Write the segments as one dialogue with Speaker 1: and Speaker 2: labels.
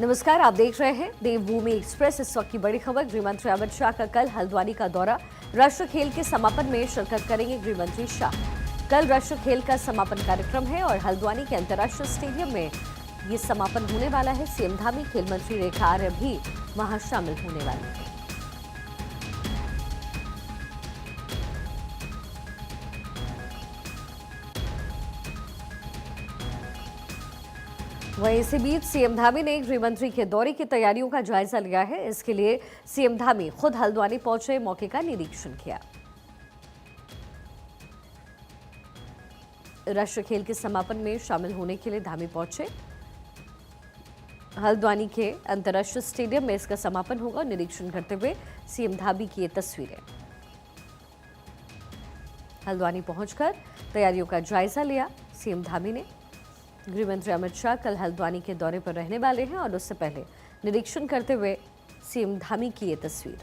Speaker 1: नमस्कार, आप देख रहे हैं देवभूमि एक्सप्रेस। इस वक्त की बड़ी खबर, गृह मंत्री अमित शाह का कल हल्द्वानी का दौरा। राष्ट्र खेल के समापन में शिरकत करेंगे गृह मंत्री शाह। कल राष्ट्र खेल का समापन कार्यक्रम है और हल्द्वानी के अंतर्राष्ट्रीय स्टेडियम में ये समापन होने वाला है। सीएम धामी, खेल मंत्री रेखा आर्य भी वहां शामिल होने वाली है। वहीं इसी बीच सीएम धामी ने गृह मंत्री के दौरे की तैयारियों का जायजा लिया है। इसके लिए सीएम धामी खुद हल्द्वानी पहुंचे, मौके का निरीक्षण किया। राष्ट्रीय खेल के समापन में शामिल होने के लिए धामी पहुंचे। हल्द्वानी के अंतर्राष्ट्रीय स्टेडियम में इसका समापन होगा। निरीक्षण करते हुए सीएम धामी की ये तस्वीरें। हल्द्वानी पहुंचकर तैयारियों का जायजा लिया सीएम धामी ने। गृह मंत्री अमित शाह कल हल्द्वानी के दौरे पर रहने वाले हैं और उससे पहले निरीक्षण करते हुए सीएम धामी की ये तस्वीर।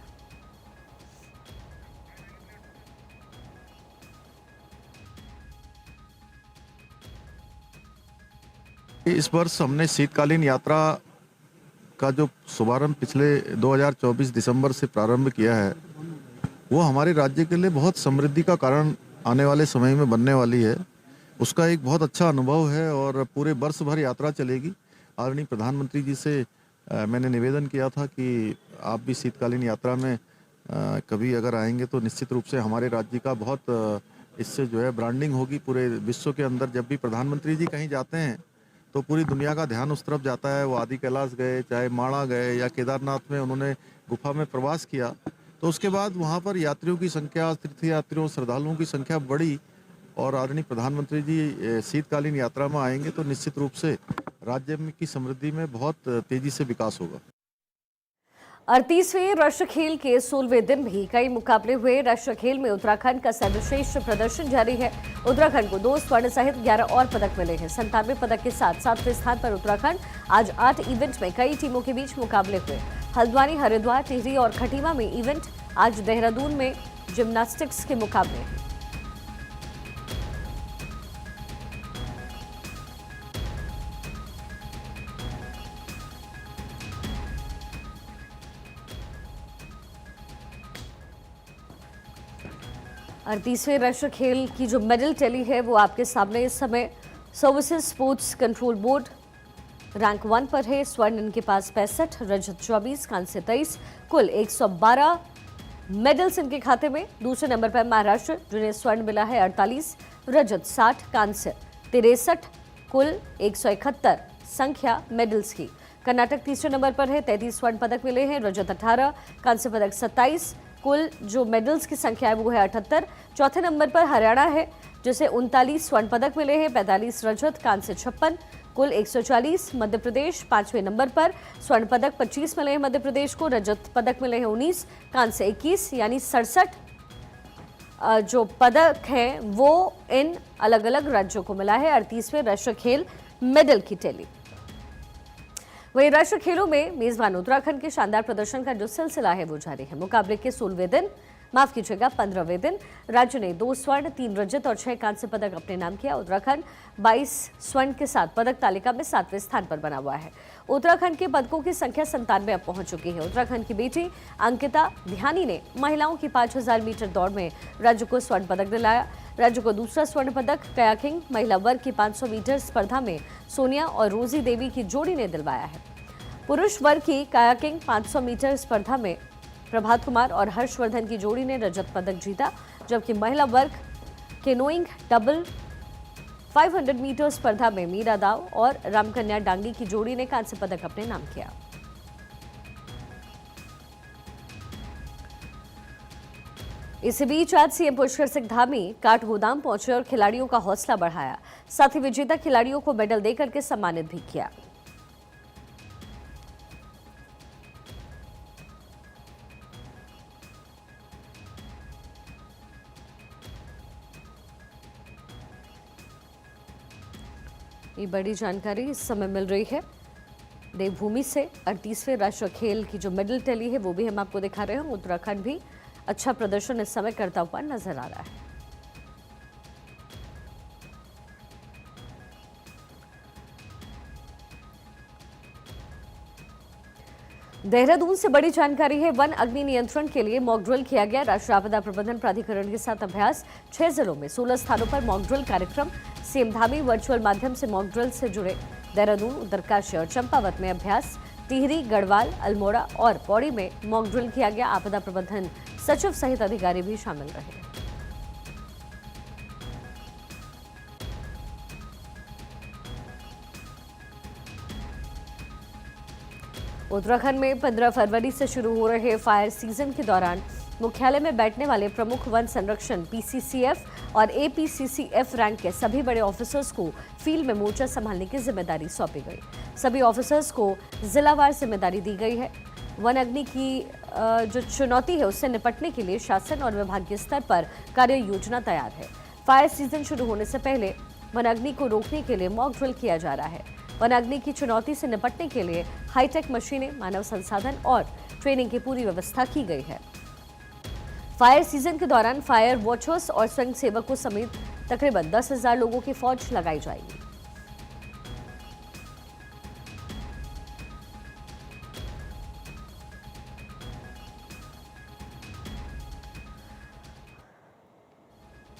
Speaker 2: इस वर्ष हमने शीतकालीन यात्रा का जो शुभारंभ पिछले 2024 दिसंबर से प्रारंभ किया है, वो हमारे राज्य के लिए बहुत समृद्धि का कारण आने वाले समय में बनने वाली है। उसका एक बहुत अच्छा अनुभव है और पूरे वर्ष भर यात्रा चलेगी। आदरणीय प्रधानमंत्री जी से मैंने निवेदन किया था कि आप भी शीतकालीन यात्रा में कभी अगर आएंगे तो निश्चित रूप से हमारे राज्य का बहुत इससे जो है ब्रांडिंग होगी पूरे विश्व के अंदर। जब भी प्रधानमंत्री जी कहीं जाते हैं तो पूरी दुनिया का ध्यान उस तरफ जाता है। वो आदि कैलाश गए, चाहे माणा गए या केदारनाथ में उन्होंने गुफा में प्रवास किया, तो उसके बाद वहाँ पर यात्रियों की संख्या, तीर्थ यात्रियों, श्रद्धालुओं की संख्या बढ़ी। और आदरणीय प्रधानमंत्री जी शीतकालीन यात्रा में आएंगे तो निश्चित रूप से राज्य में की समृद्धि में बहुत तेजी से विकास होगा।
Speaker 1: 38वें राष्ट्रीय खेल के 16वें दिन भी कई मुकाबले हुए। राष्ट्रीय खेल में उत्तराखंड का सर्वश्रेष्ठ प्रदर्शन जारी है। उत्तराखंड को 2 स्वर्ण सहित 11 और पदक मिले हैं। 97 पदक के साथ 7वें स्थान पर उत्तराखंड। आज 8 इवेंट में कई टीमों के बीच मुकाबले हुए। हल्द्वानी, हरिद्वार, टिहरी और खटीमा में इवेंट। आज देहरादून में जिम्नास्टिक्स के मुकाबले हैं। और 30वें राष्ट्रीय खेल की जो मेडल टैली है वो आपके सामने इस समय। Services sports control board rank 1 पर है। स्वर्ण इनके पास 65, रजत 24, कांस्य 23, कुल 112 मेडल्स इनके खाते में। दूसरे नंबर पर महाराष्ट्र, जिन्हें स्वर्ण मिला है 48, रजत 60, कांस्य 63, कुल 171 संख्या मेडल्स की। कर्नाटक तीसरे नंबर पर है, 33 स्वर्ण पदक मिले हैं, रजत 18, कांस्य पदक 27, कुल जो मेडल्स की संख्या है वो है 78। चौथे नंबर पर हरियाणा है, जिसे 39 स्वर्ण पदक मिले हैं, 45 रजत, कांस्य 56, कुल 140। मध्य प्रदेश 5वें नंबर पर, स्वर्ण पदक 25 मिले हैं मध्य प्रदेश को, रजत पदक मिले हैं 19, कांस्य 21, यानी 67 जो पदक हैं वो इन अलग अलग राज्यों को मिला है। 38वें राष्ट्रीय खेल मेडल की टैली। वहीं राष्ट्रीय खेलों में मेजबान उत्तराखंड के शानदार प्रदर्शन का जो सिलसिला है वो जारी है। मुकाबले के 16वें दिन, माफ कीजिएगा 15वें दिन, राज्य ने 2 स्वर्ण, 3 रजत और 6 कांस्य पदक अपने नाम किया। उत्तराखंड 22 स्वर्ण के साथ पदक तालिका में 7वें स्थान पर बना हुआ है। उत्तराखंड के पदकों की संख्या 97 अब पहुंच चुकी है। उत्तराखंड की बेटी अंकिता ध्यानी ने महिलाओं की 5000 मीटर दौड़ में राज्य को स्वर्ण पदक दिलाया। राज्य को दूसरा स्वर्ण पदक कयाकिंग महिला वर्ग की 500 मीटर स्पर्धा में सोनिया और रोजी देवी की जोड़ी ने दिलवाया है। पुरुष वर्ग की कयाकिंग 500 मीटर स्पर्धा में प्रभात कुमार और हर्षवर्धन की जोड़ी ने रजत पदक जीता, जबकि महिला वर्ग केनोइंग डबल 500 मीटर स्पर्धा में मीरा दाव और रामकन्या डांगी की जोड़ी ने कांस्य पदक अपने नाम किया। इसी बीच आज सीएम पुष्कर सिंह धामी काठगोदाम पहुंचे और खिलाड़ियों का हौसला बढ़ाया। साथ ही विजेता खिलाड़ियों को मेडल देकर के सम्मानित भी किया। ये बड़ी जानकारी इस समय मिल रही है देवभूमि से। 38वें राष्ट्रीय खेल की जो मेडल टैली है वो भी हम आपको दिखा रहे हैं। उत्तराखंड भी अच्छा प्रदर्शन इस समय करता हुआ नजर आ रहा है। देहरादून से बड़ी जानकारी है। वन अग्नि नियंत्रण के लिए मॉक ड्रिल किया गया। राष्ट्रीय आपदा प्रबंधन प्राधिकरण के साथ अभ्यास। 6 जिलों में 16 स्थानों पर मॉक ड्रिल कार्यक्रम। सीएम धामी वर्चुअल माध्यम से मॉक ड्रिल से जुड़े। देहरादून, उत्तरकाशी और चंपावत में अभ्यास। टिहरी, गढ़वाल, अल्मोड़ा और पौड़ी में मॉक ड्रिल किया गया। आपदा प्रबंधन सचिव सहित अधिकारी भी शामिल रहे। उत्तराखंड में 15 फरवरी से शुरू हो रहे फायर सीजन के दौरान मुख्यालय में बैठने वाले प्रमुख वन संरक्षण पीसीसीएफ और एपीसीसीएफ रैंक के सभी बड़े ऑफिसर्स को फील्ड में मोर्चा संभालने की जिम्मेदारी सौंपी गई। सभी ऑफिसर्स को जिलावार जिम्मेदारी दी गई है। वन अग्नि की जो चुनौती है उससे निपटने के लिए शासन और विभागीय स्तर पर कार्य योजना तैयार है। फायर सीजन शुरू होने से पहले वन अग्नि को रोकने के लिए मॉक ड्रिल किया जा रहा है। वन अग्नि की चुनौती से निपटने के लिए हाईटेक मशीनें, मानव संसाधन और ट्रेनिंग की पूरी व्यवस्था की गई है। फायर सीजन के दौरान फायर वॉचर्स और स्वयंसेवकों समेत तकरीबन 10,000 लोगों की फौज लगाई जाएगी।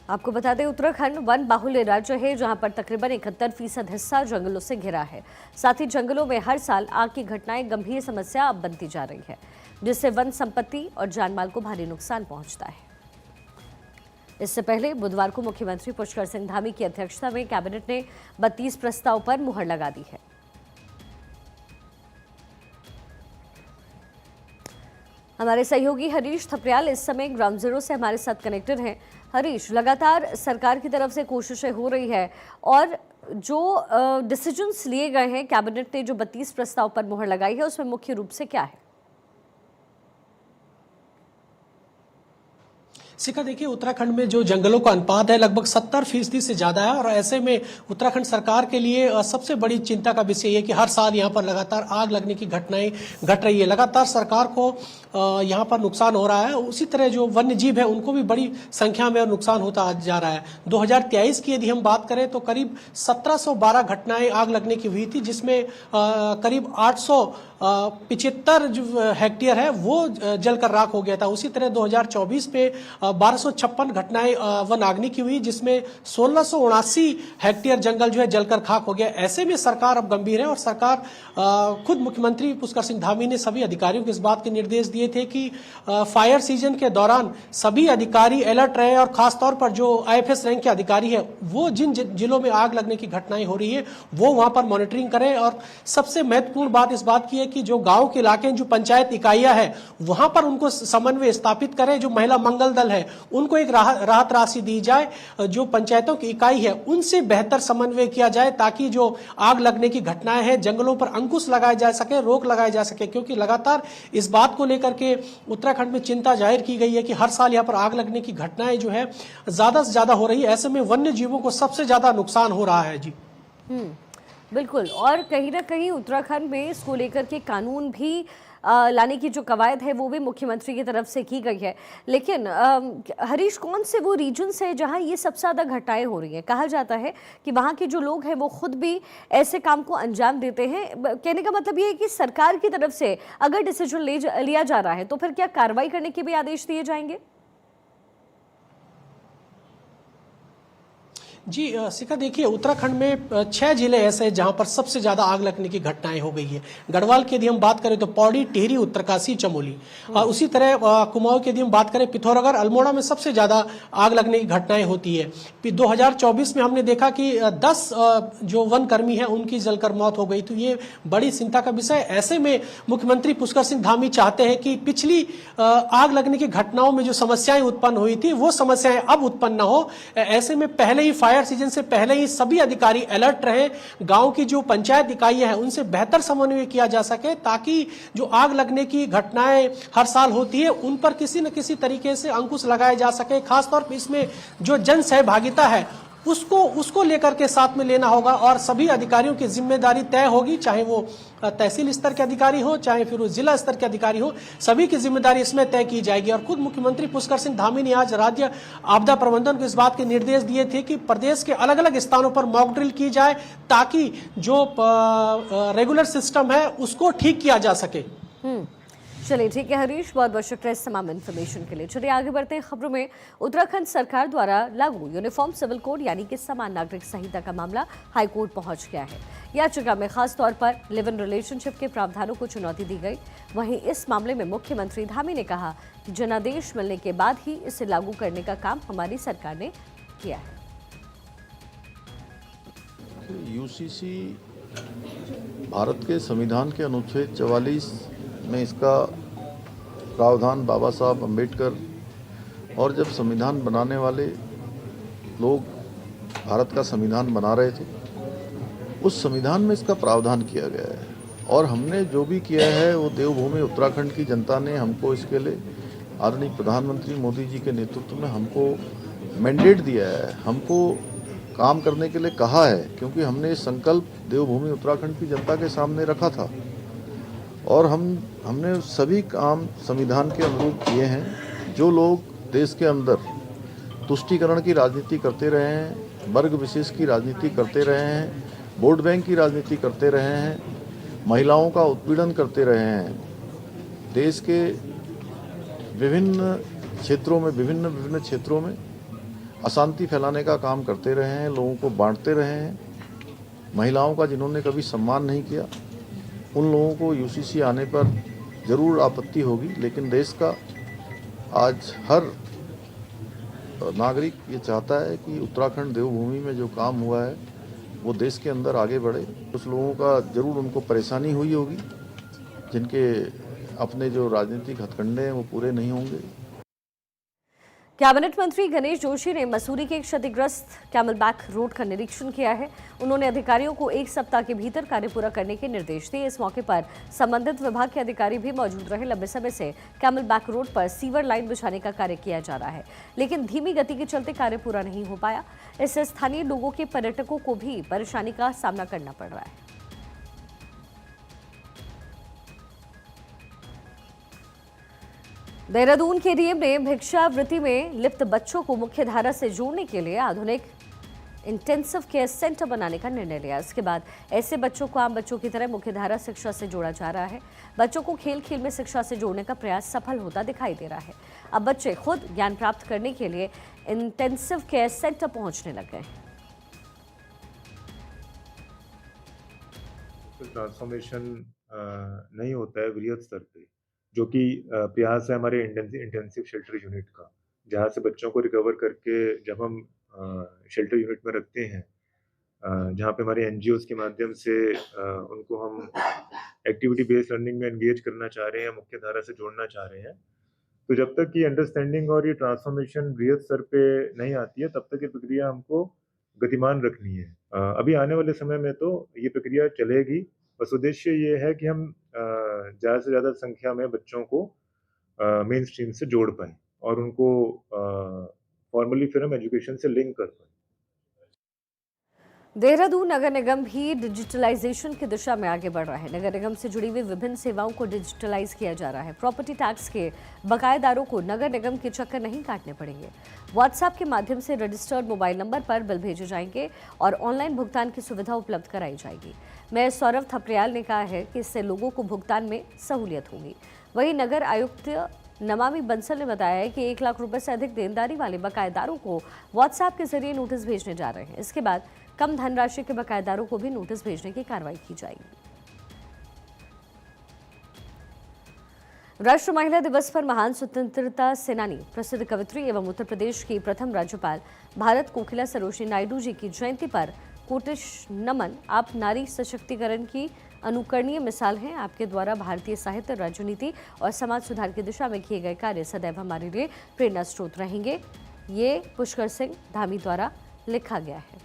Speaker 1: आपको बता दें, उत्तराखंड वन बाहुल्य राज्य है, जहां पर तकरीबन 71% हिस्सा जंगलों से घिरा है। साथ ही जंगलों में हर साल आग की घटनाएं गंभीर समस्या अब बनती जा रही है, जिससे वन संपत्ति और जानमाल को भारी नुकसान पहुंचता है। इससे पहले बुधवार को मुख्यमंत्री पुष्कर सिंह धामी की अध्यक्षता में कैबिनेट ने 32 प्रस्ताव पर मुहर लगा दी है। हमारे सहयोगी हरीश थपरियाल इस समय ग्राउंड जीरो से हमारे साथ कनेक्टेड हैं। हरीश, लगातार सरकार की तरफ से कोशिशें हो रही है और जो डिसीजंस लिए गए हैं, कैबिनेट ने जो 32 प्रस्ताव पर मुहर लगाई है, उसमें मुख्य रूप से क्या है?
Speaker 3: शिखा, देखिए, उत्तराखंड में जो जंगलों का अनुपात है लगभग 70% से ज्यादा है और ऐसे में उत्तराखंड सरकार के लिए सबसे बड़ी चिंता का विषय ये कि हर साल यहाँ पर लगातार आग लगने की घटनाएं घट रही है। लगातार सरकार को यहाँ पर नुकसान हो रहा है। उसी तरह जो वन्य जीव है उनको भी बड़ी संख्या में नुकसान होता जा रहा है। 2023 की यदि हम बात करें तो करीब 1712 घटनाएं आग लगने की हुई थी, जिसमें करीब 875 जो हेक्टेयर है वो जलकर राख हो गया था। उसी तरह 2024 में 1256 घटनाएं वन अग्नि की हुई, जिसमें 1679 हेक्टेयर जंगल जो है जलकर खाक हो गया। ऐसे में सरकार अब गंभीर है और सरकार खुद मुख्यमंत्री पुष्कर सिंह धामी ने सभी अधिकारियों को इस बात के निर्देश दिए थे कि फायर सीजन के दौरान सभी अधिकारी अलर्ट रहे और खासतौर पर जो आईएफएस रैंक के अधिकारी है वो जिन जिलों में आग लगने की घटनाएं हो रही है वो वहां पर मॉनिटरिंग करें। और सबसे महत्वपूर्ण बात इस बात की है कि जो गांव के इलाके जो पंचायत इकाइयां है वहां पर उनको समन्वय स्थापित करें। जो महिला मंगल दल है उनको एक राहत राशि दी जाए, जो पंचायतों की इकाई है उनसे बेहतर समन्वय किया जाए ताकि जो आग लगने की घटनाएं हैं जंगलों पर अंकुश लगाया जा सके, रोक लगाया जा सके। क्योंकि लगातार इस बात को लेकर के उत्तराखंड में चिंता जाहिर की गई है कि हर साल यहाँ पर आग लगने की घटनाएं जो है ज्यादा से ज्यादा हो रही है। ऐसे में वन्य जीवों को सबसे ज्यादा नुकसान हो रहा है। जी
Speaker 1: बिल्कुल। और कहीं ना कहीं उत्तराखंड में इसको लेकर के कानून भी लाने की जो कवायद है वो भी मुख्यमंत्री की तरफ से की गई है। लेकिन हरीश, कौन से वो रीजन्स है जहां ये सबसे ज़्यादा घटनाएं हो रही हैं? कहा जाता है कि वहां के जो लोग हैं वो खुद भी ऐसे काम को अंजाम देते हैं। कहने का मतलब ये है कि सरकार की तरफ से अगर डिसीजन लिया जा रहा है तो फिर क्या कार्रवाई करने के भी आदेश दिए जाएंगे?
Speaker 3: जी शिखा, देखिए, उत्तराखंड में 6 जिले ऐसे हैं जहां पर सबसे ज्यादा आग लगने की घटनाएं हो गई है। गढ़वाल की यदि हम बात करें तो पौड़ी, टिहरी, उत्तरकाशी, चमोली। उसी तरह कुमाऊं की यदि हम बात करें पिथौरागढ़, अल्मोड़ा में सबसे ज्यादा आग लगने की घटनाएं होती है। 2024 में हमने देखा कि 10 जो वन कर्मी है उनकी जलकर मौत हो गई। तो ये बड़ी चिंता का विषय। ऐसे में मुख्यमंत्री पुष्कर सिंह धामी चाहते हैं कि पिछली आग लगने की घटनाओं में जो समस्याएं उत्पन्न हुई थी वो समस्याएं अब उत्पन्न न हो। ऐसे में पहले ही फायर सीजन से पहले ही सभी अधिकारी अलर्ट रहे, गांव की जो पंचायत इकाइयां हैं उनसे बेहतर समन्वय किया जा सके ताकि जो आग लगने की घटनाएं हर साल होती है उन पर किसी न किसी तरीके से अंकुश लगाया जा सके। खासतौर पर इसमें जो जन सहभागिता है उसको लेकर के साथ में लेना होगा और सभी अधिकारियों की जिम्मेदारी तय होगी, चाहे वो तहसील स्तर के अधिकारी हो चाहे फिर वो जिला स्तर के अधिकारी हो, सभी की जिम्मेदारी इसमें तय की जाएगी। और खुद मुख्यमंत्री पुष्कर सिंह धामी ने आज राज्य आपदा प्रबंधन को इस बात के निर्देश दिए थे कि प्रदेश के अलग अलग स्थानों पर मॉक ड्रिल की जाए ताकि जो रेगुलर सिस्टम है उसको ठीक किया जा सके।
Speaker 1: चलिए ठीक है हरीश, बहुत बहुत शुक्रिया इस तमाम इन्फॉर्मेशन के लिए। चलिए आगे बढ़ते हैं खबरों में। उत्तराखंड सरकार द्वारा लागू यूनिफॉर्म सिविल कोड यानी कि समान नागरिक संहिता का मामला हाईकोर्ट पहुंच गया है। याचिका में खास तौर पर लिव इन रिलेशनशिप के प्रावधानों को चुनौती दी गई। वहीं इस मामले में मुख्यमंत्री धामी ने कहा कि जनादेश मिलने के बाद ही इसे लागू करने का काम हमारी सरकार ने किया है।
Speaker 2: यूसीसी भारत के संविधान के अनुच्छेद 44 में इसका प्रावधान बाबा साहब अम्बेडकर और जब संविधान बनाने वाले लोग भारत का संविधान बना रहे थे, उस संविधान में इसका प्रावधान किया गया है। और हमने जो भी किया है वो देवभूमि उत्तराखंड की जनता ने हमको इसके लिए आदरणीय प्रधानमंत्री मोदी जी के नेतृत्व में हमको मैंडेट दिया है, हमको काम करने के लिए कहा है, क्योंकि हमने ये संकल्प देवभूमि उत्तराखंड की जनता के सामने रखा था और हमने सभी काम संविधान के अनुरूप किए हैं। जो लोग देश के अंदर तुष्टीकरण की राजनीति करते रहे हैं, वर्ग विशेष की राजनीति करते रहे हैं, वोट बैंक की राजनीति करते रहे हैं, महिलाओं का उत्पीड़न करते रहे हैं, देश के विभिन्न क्षेत्रों में अशांति फैलाने का काम करते रहे हैं, लोगों को बांटते रहे हैं, महिलाओं का जिन्होंने कभी सम्मान नहीं किया, उन लोगों को यूसीसी आने पर ज़रूर आपत्ति होगी। लेकिन देश का आज हर नागरिक ये चाहता है कि उत्तराखंड देवभूमि में जो काम हुआ है वो देश के अंदर आगे बढ़े। कुछ लोगों का ज़रूर उनको परेशानी हुई होगी, जिनके अपने जो राजनीतिक हथकंडे हैं वो पूरे नहीं होंगे।
Speaker 1: कैबिनेट मंत्री गणेश जोशी ने मसूरी के क्षतिग्रस्त कैमलबैक रोड का निरीक्षण किया है। उन्होंने अधिकारियों को 1 सप्ताह के भीतर कार्य पूरा करने के निर्देश दिए। इस मौके पर संबंधित विभाग के अधिकारी भी मौजूद रहे। लंबे समय से कैमलबैक रोड पर सीवर लाइन बिछाने का कार्य किया जा रहा है, लेकिन धीमी गति के चलते कार्य पूरा नहीं हो पाया। इससे स्थानीय लोगों के पर्यटकों को भी परेशानी का सामना करना पड़ रहा है। देहरादून के डीएम ने भिक्षावृत्ति में लिप्त बच्चों को मुख्य धारा से जोड़ने के लिए आधुनिक इंटेंसिव केयर सेंटर बनाने का निर्णय लिया। इसके बाद ऐसे बच्चों को आम बच्चों की तरह मुख्यधारा शिक्षा से जोड़ा जा रहा है। बच्चों को खेल खेल में शिक्षा से जोड़ने का प्रयास सफल होता दिखाई दे रहा है। अब बच्चे खुद ज्ञान प्राप्त करने के लिए इंटेंसिव केयर सेंटर पहुंचने लग गए हैं।
Speaker 4: ट्रांसफॉर्मेशन नहीं होता है वृहद स्तर पे, जो कि प्रयास है हमारे इंटेंसिव शेल्टर यूनिट का, जहाँ से बच्चों को रिकवर करके जब हम शेल्टर यूनिट में रखते हैं, जहाँ पे हमारे एनजीओज के माध्यम से उनको हम एक्टिविटी बेस्ड लर्निंग में एंगेज करना चाह रहे हैं, मुख्य धारा से जोड़ना चाह रहे हैं। तो जब तक ये अंडरस्टैंडिंग और ये ट्रांसफॉर्मेशन वृहद स्तर पे नहीं आती है, तब तक ये प्रक्रिया हमको गतिमान रखनी है। अभी आने वाले समय में तो ये प्रक्रिया चलेगी। बस उद्देश्य ये है कि हम ज़्यादा से ज़्यादा संख्या में बच्चों को मेन स्ट्रीम से जोड़ पाएँ और उनको फॉर्मली फिर हम एजुकेशन से लिंक कर पाएँ।
Speaker 1: देहरादून नगर निगम भी डिजिटलाइजेशन की दिशा में आगे बढ़ रहा है। नगर निगम से जुड़ी हुई विभिन्न सेवाओं को डिजिटलाइज किया जा रहा है। प्रॉपर्टी टैक्स के बकायेदारों को नगर निगम के चक्कर नहीं काटने पड़ेंगे। व्हाट्सएप के माध्यम से रजिस्टर्ड मोबाइल नंबर पर बिल भेजे जाएंगे और ऑनलाइन भुगतान की सुविधा उपलब्ध कराई जाएगी। मेयर सौरभ थपलियाल ने कहा है कि इससे लोगों को भुगतान में सहूलियत होगी। वहीं नगर आयुक्त नमामि बंसल ने बताया है कि 1 लाख रुपए से अधिक देनदारी वाले बकायेदारों को व्हाट्सएप के जरिए नोटिस भेजने जा रहे हैं। इसके बाद कम धनराशि के बकायेदारों को भी नोटिस भेजने की कार्रवाई की जाएगी। राष्ट्रीय महिला दिवस पर महान स्वतंत्रता सेनानी, प्रसिद्ध कवयित्री एवं उत्तर प्रदेश की प्रथम राज्यपाल भारत कोकिला सरोजिनी नायडू जी की जयंती पर कोटिश नमन। आप नारी सशक्तिकरण की अनुकरणीय मिसाल हैं। आपके द्वारा भारतीय साहित्य, राजनीति और समाज सुधार की दिशा में किए गए कार्य सदैव हमारे लिए प्रेरणा स्रोत रहेंगे। ये पुष्कर सिंह धामी द्वारा लिखा गया है।